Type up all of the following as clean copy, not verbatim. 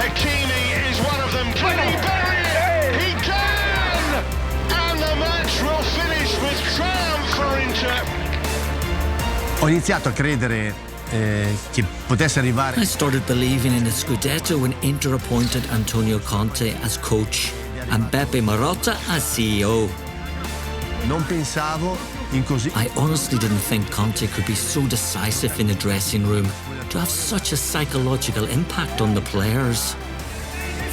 Hakimi is one of them. Can he bury it? He can! And the match will finish with triumph for Inter. Ho iniziato a credere che potesse arrivare. I started believing in the Scudetto when Inter appointed Antonio Conte as coach and Beppe Marotta as CEO. Non pensavo in così. I honestly didn't think Conte could be so decisive in the dressing room, to have such a psychological impact on the players.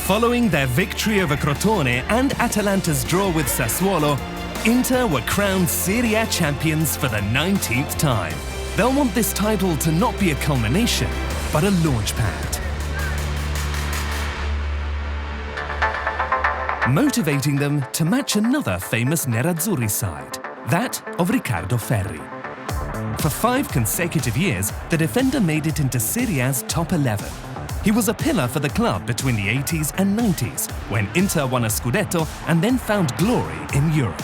Following their victory over Crotone and Atalanta's draw with Sassuolo, Inter were crowned Serie A champions for the 19th time. They'll want this title to not be a culmination, but a launchpad. Motivating them to match another famous Nerazzurri side, that of Riccardo Ferri. For 5 consecutive years, the defender made it into Serie A's top 11. He was a pillar for the club between the 80s and 90s, when Inter won a Scudetto and then found glory in Europe.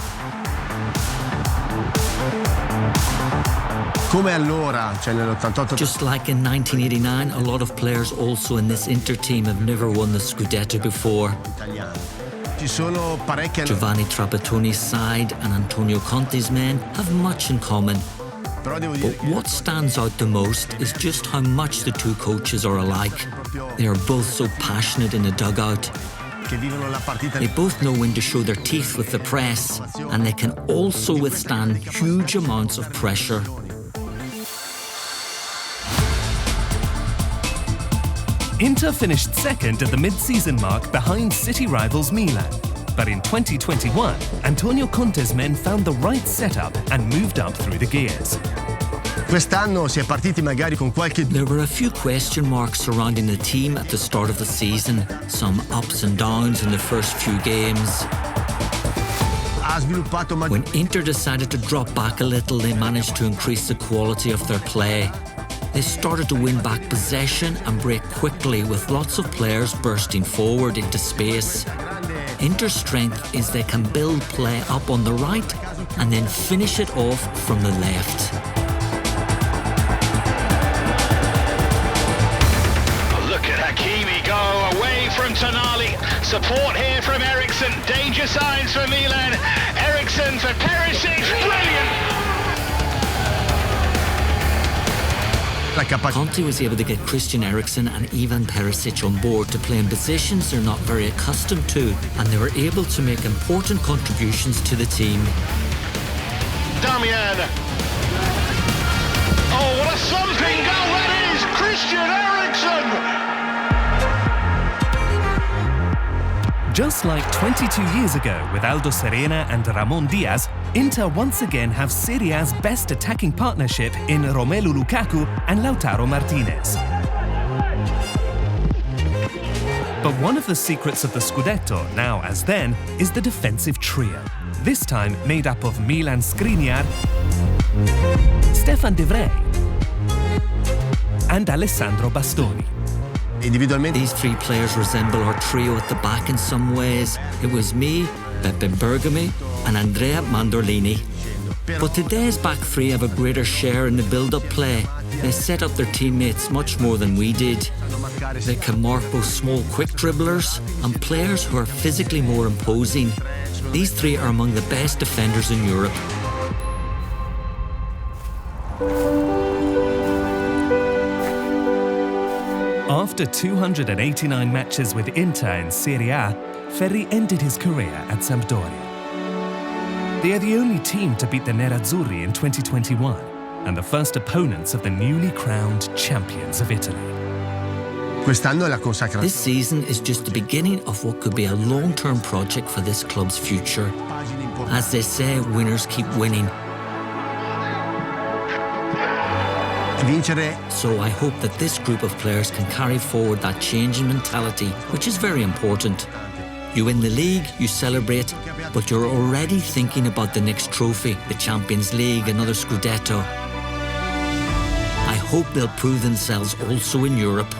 Come allora, cioè nell'88. Just like in 1989, a lot of players also in this Inter team have never won the Scudetto before. Ci sono parecchie. Giovanni Trapattoni's side and Antonio Conte's men have much in common. But what stands out the most is just how much the two coaches are alike. They are both so passionate in the dugout. They both know when to show their teeth with the press, and they can also withstand huge amounts of pressure. Inter finished second at the mid-season mark behind city rivals Milan. But in 2021, Antonio Conte's men found the right setup and moved up through the gears. Quest'anno si è partiti magari con qualche. There were a few question marks surrounding the team at the start of the season, some ups and downs in the first few games. When Inter decided to drop back a little, they managed to increase the quality of their play. They started to win back possession and break quickly, with lots of players bursting forward into space. Inter's strength is they can build play up on the right and then finish it off from the left. Look at Hakimi go away from Tonali. Support here from Eriksson. Danger signs for Milan. Eriksson for Perisic. Brilliant! Conte was able to get Christian Eriksen and Ivan Perisic on board to play in positions they're not very accustomed to, and they were able to make important contributions to the team. Damian. Oh, what a thumping goal that is! Christian Eriksen! Just like 22 years ago with Aldo Serena and Ramon Diaz, Inter once again have Serie A's best attacking partnership in Romelu Lukaku and Lautaro Martinez. But one of the secrets of the Scudetto, now as then, is the defensive trio. This time made up of Milan Skriniar, Stefan De Vrij, and Alessandro Bastoni. These 3 players resemble our trio at the back in some ways. It was me, Beppe Bergami, and Andrea Mandorlini. But today's back 3 have a greater share in the build-up play. They set up their teammates much more than we did. They can mark both small, quick dribblers and players who are physically more imposing. These 3 are among the best defenders in Europe. After 289 matches with Inter in Serie A, Ferri ended his career at Sampdoria. They are the only team to beat the Nerazzurri in 2021 and the first opponents of the newly crowned champions of Italy. This season is just the beginning of what could be a long-term project for this club's future. As they say, winners keep winning. So I hope that this group of players can carry forward that change in mentality, which is very important. You win the league, you celebrate, but you're already thinking about the next trophy, the Champions League, another Scudetto. I hope they'll prove themselves also in Europe.